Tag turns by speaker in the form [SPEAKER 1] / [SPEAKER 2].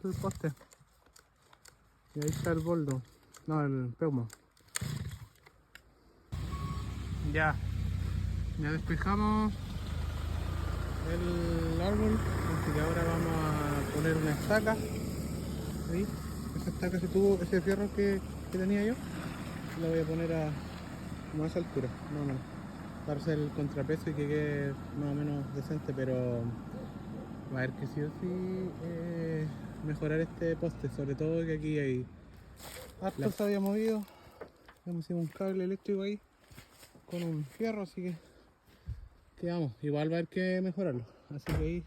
[SPEAKER 1] el poste. Y ahí está el boldo. No, el peumo. Ya. Ya despejamos el árbol. Así que ahora vamos a poner una estaca. Ahí. Esa estaca se tuvo, ese fierro que tenía yo. Lo voy a poner como a esa altura, más o menos. Para hacer el contrapeso y que quede más o menos decente, pero va a haber que sí o sí mejorar este poste, sobre todo que aquí hay harto se había movido. Hemos un cable eléctrico ahí con un fierro, así que vamos, igual va a haber que mejorarlo, así que ahí